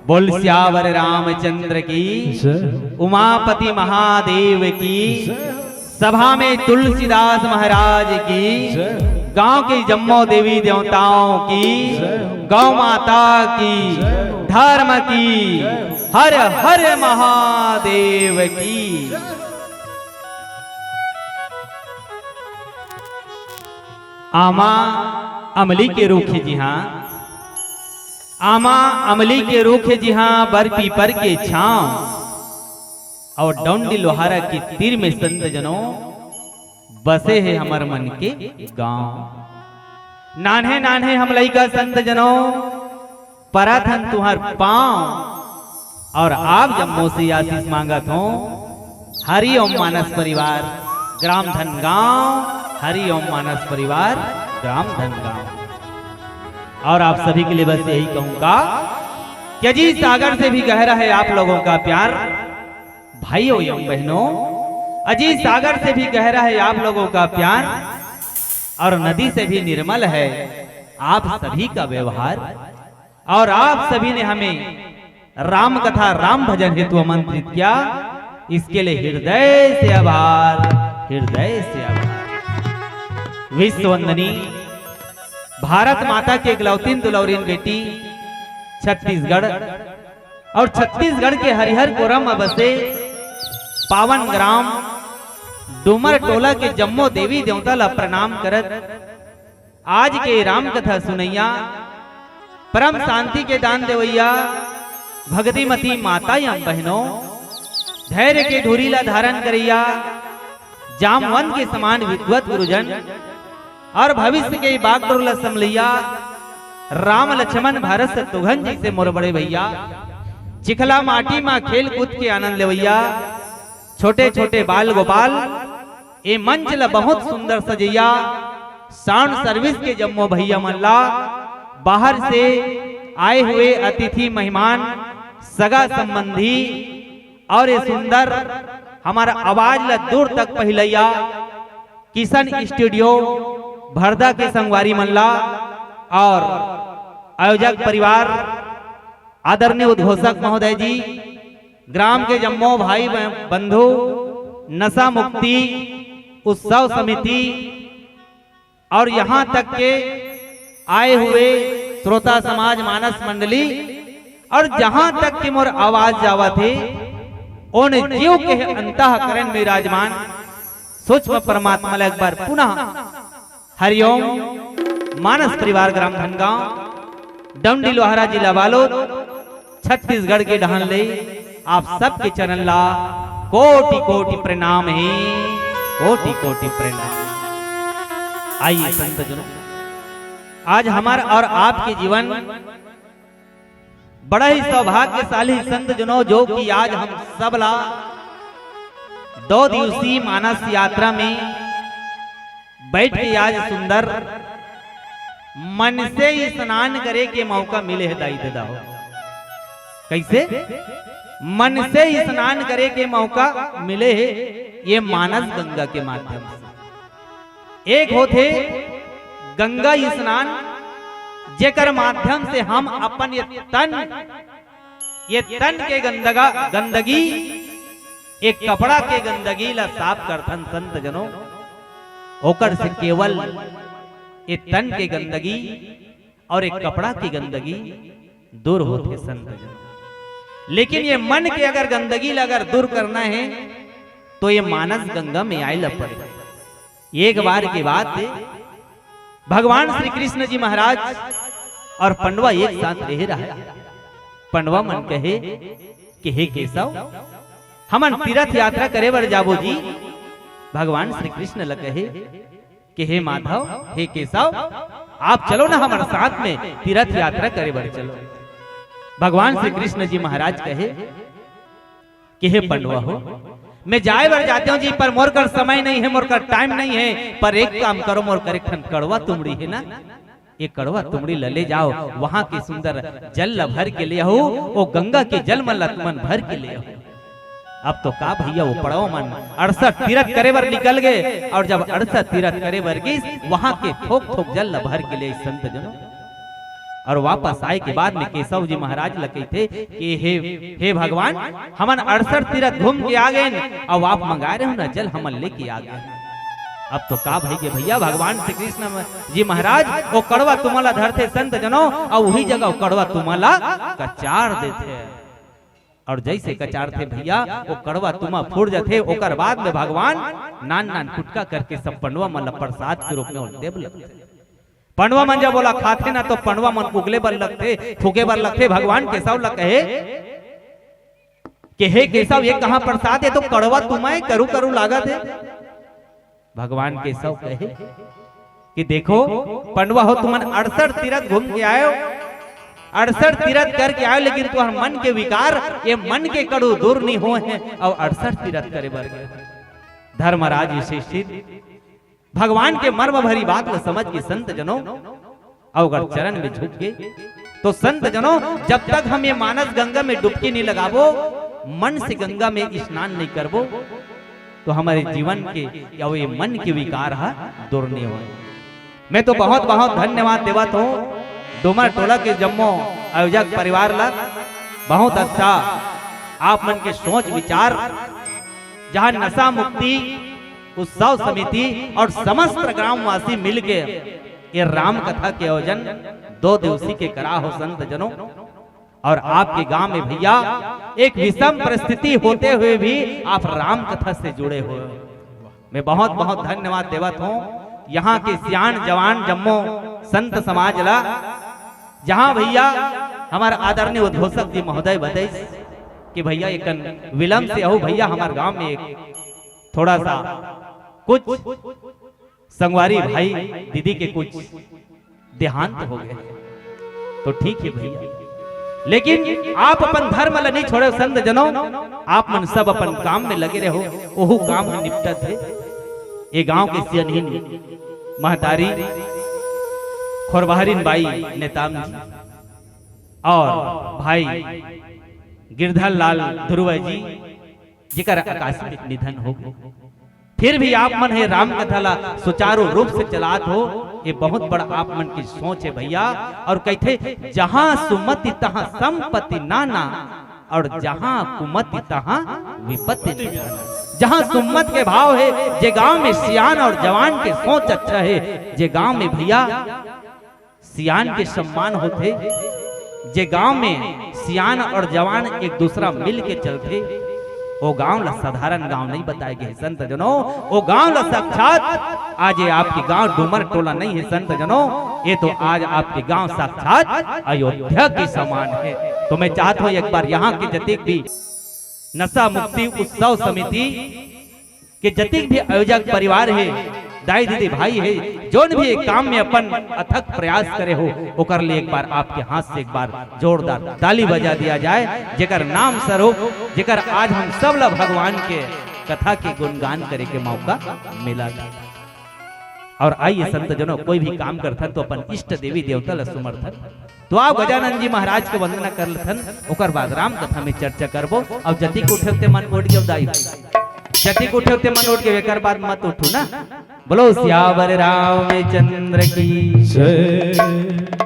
बोल सियावर रामचंद्र की, उमापति महादेव की, सभा में तुलसीदास महाराज की, गांव की जम्मो देवी देवताओं की, गौ माता की, धर्म की, हर हर महादेव की। आमा अमली के रूखे जी हाँ, आमा अमली के रूखे जी हाँ, बर पीपर के छांव और डोंडी लोहारा के तीर में संत जनों बसे है हमार मन के गांव। नान्हे नान्हे हम लइका संत जनों पराथन तुहार पांव और आप जब मोसे आशीष मांगत हो। हरि ओम मानस परिवार ग्राम धनगांव, हरि ओम मानस परिवार ग्राम धनगांव। और आप सभी के लिए बस यही कहूंगा कि जी सागर से भी गहरा है आप लोगों का प्यार। भाइयों एवं बहनों, अजी सागर से भी गहरा है आप लोगों का प्यार और नदी से भी निर्मल है आप सभी का व्यवहार। और आप सभी ने हमें राम कथा राम भजन हेतु आमंत्रित किया, इसके लिए हृदय से आभार, हृदय से आभार। विश्ववंदनी भारत माता के इकलौतीन दुलौरीन बेटी छत्तीसगढ़ और छत्तीसगढ़ के हरिहर कोरम में बसे पावन ग्राम डूमर टोला के जम्मो देवी देवता ला प्रणाम करत आज के राम कथा सुनैया, परम शांति के दान देवैया भगतिमती माता एवं बहनों, धैर्य के धूरी ला धारण करैया जामवंत के समान विद्वत गुरुजन और भविष्य के बागडोर ला समलैया राम लक्ष्मण भरत शत्रुघ्न जी से मोर बड़े भैया, चिखला माटी में खेल कूद के आनंद लेवैया छोटे छोटे बाल गोपाल, ए मंच ला बहुत सुंदर सजैया साउंड सर्विस के जम्मो भैया मल्ला, बाहर से आए हुए अतिथि मेहमान सगा संबंधी और ये सुंदर हमारा आवाज ला दूर तक पहलैया किशन स्टूडियो भरदा के संगवारी मल्ला और आयोजक परिवार आदरणीय उद्घोषक महोदय जी, ग्राम के जम्मो भाई बंधु, नशा मुक्ति उत्सव समिति और यहाँ तक के आए हुए श्रोता समाज मानस मंडली और जहां तक की मोर आवाज जावा थे उन जीव के अंतःकरण में विराजमान सूक्ष्म परमात्मा एक बार पुनः हरिओम मानस परिवार ग्राम धनगांव डोंडी लोहारा जिला बालोद छत्तीसगढ़ के डहन ले आप सबके चरण ला कोटि कोटि प्रणाम है, कोटि कोटि प्रणाम। आइए संत जनों, आज हमारा और आपके जीवन बड़ा ही सौभाग्यशाली संत जनों, जो कि आज हम सब ला 2 दिवसीय मानस यात्रा में बैठ के आज सुंदर मन से स्नान करे के मौका मिले है। दाई दादा हो कैसे मन से स्नान करे के मौका मिले है, ये मानस गंगा के माध्यम से। एक होते गंगा स्नान जेकर माध्यम से हम अपन ये तन के गंदगी एक कपड़ा के गंदगी ला साफ करथन संत जनों। ओकर से केवल ये तन के गंदगी और एक कपड़ा की गंदगी दूर होते संत जनों। लेकिन ये मन के अगर गंदगी अगर दूर करना है तो ये मानस गंगा में आए ला पड़ेगा। एक बार की बात है, भगवान श्री कृष्ण जी महाराज और पंडवा एक साथ रह रहा है। पंडवा मन कहे कि हे केशव, हमन तीर्थ यात्रा करे बर जाबो जी। भगवान श्री कृष्ण ल कहे कि हे माधव, हे केशव, आप चलो ना हमारे साथ में तीर्थ यात्रा करे बर चलो। भगवान श्री कृष्ण जी महाराज कहे कि हे पंडवा हो, मैं जाए बर जाते हूँ जी, पर मोर कर समय नहीं है, मोर कर टाइम नहीं है। पर एक काम करो, मोर कर एक कड़वा तुमड़ी है ना, एक कड़वा तुमड़ी ले जाओ, वहां के सुंदर जल भर के ले आओ, वो गंगा के जल मन लतमन भर के ले आओ। अब तो का भैया वो पड़ो मन 68 तीर्थ करे बर निकल गए, और जब 68 तीर्थ करे बर गई, वहां के थोक थोक जल भर के ले संत जनों। और वापस आए के बाद में केशव जी महाराज लगे थे कि हे भगवान, हमन 68 तीरथ घूम के आ गए और आप मंगा रहे हो ना जल, हमन लेके आ गए। अब तो का भाई के भैया भगवान श्री कृष्ण जी महाराज वो कड़वा तुम्हारा धरते संत जनों, और वही जगह वो कड़वा तुम्हारा कचार देते, और जैसे कचार थे भैया वो कड़वा तुमा फूट जाते। ओकर बाद में भगवान नान नान कुटका करके सब पंडवा मन प्रसाद के रूप में देव लगते। पंडवा मन जब बोला खाते ना तो पंडवा मन उगले बर लगते, थूके बर लगते। भगवान केशव लग कहे कि हे केशव ये कहां प्रसाद है, तो कड़वा तुम्हें करू करू लागत है। भगवान केशव कहे कि देखो पंडवा हो, तुम 68 तीरथ घूम के आयो, 68 तीरथ करके आयो, लेकिन तुम्हार मन के विकार ये मन के कड़ू दूर नहीं हो है, और 68 तीरथ करे बर धर्मराज युधिष्ठिर भगवान के मर्म भरी बात को समझ के संत जनों अवगर चरण में झुक गए। तो संत जनों जब तक हम ये मानस गंगा में डुबकी नहीं लगावो, मन से गंगा में स्नान नहीं करबो, तो हमारे जीवन के या वो ये मन के विकार दूर नहीं हो। मैं तो बहुत बहुत धन्यवाद देवत हूँ डोमर टोला के जम्मो आयोजक परिवार ला। बहुत अच्छा आप मन के सोच विचार, जहाँ नशा मुक्ति उत्सव समिति और समस्त ग्रामवासी मिलके ये राम कथा के आयोजन 2 दिवसीय के करा हो संत जनों। और आपके गांव में भैया एक विषम परिस्थिति होते हुए भी आप राम कथा से जुड़े हुए, मैं बहुत बहुत धन्यवाद देवत हूँ यहाँ के सियान जवान जम्मो संत समाज ला, जहाँ भैया हमारे आदरणीय उद्घोषक जी महोदय बताइए कि भैया एक विलंब से हो भैया हमारे गांव में एक थोड़ा सा कुछ संगवारी भाई दीदी के कुछ देहांत हो गए, तो ठीक है भैया, लेकिन आप अपन धर्म ला नहीं छोड़े संत जनों, आप मन सब अपन काम में लगे रहो, ओहू काम में निपटत है। ये गांव के सियनहीन महतारी खोरबहरीन बाई नेताम जी और भाई गिरधर लाल ध्रुव जी जिकर आकस्मिक निधन हो, फिर भी आप मन है राम कथा ला सुचारू रूप से चलात हो, ये बहुत बड़ा आप मन की सोच है भैया। और कहते जहां सुमति तहां संपत्ति नाना, और जहां कुमति तहां विपत्ति। जहां सुमत के भाव है, जे गांव में सियान और जवान के सोच अच्छा है, जे गांव में भैया सियान के सम्मान होते, जे गांव में सियान और जवान एक दूसरा मिल के चलते, वो गांव ला साधारण गांव नहीं बताए गए संत जनों, वो गांव ला साक्षात आज ये आपके गांव डूमर टोला नहीं है संत जनों, ये तो आज आपके गांव साक्षात अयोध्या के समान है। तो मैं चाहता हूं एक बार यहाँ के जतिक भी नशा मुक्ति उत्सव समिति के जतिक भी आयोजक परिवार है, दाई दीदी भाई है, जोन भी एक काम में अपन अथक प्रयास करे हो, ओकर लिए एक बार आपके हाथ से एक बार जोरदार ताली बजा दिया जाए, जेकर नाम स्वरूप जेकर आज हम सब ला भगवान के कथा के गुणगान करे के मौका मिला। और आइए संत जनों कोई भी काम करथन तो अपन इष्ट देवी देवता ला सुमर्थन, तो आप गजानन जी महाराज के वंदना कर लथन, ओकर बाद राम कथा में चर्चा करबो। अब जति को उठते मन उठ के दाई, जति को उठते मन उठ के एकर बाद मत उठू ना। बोलो सियावर रामचंद्र की जय।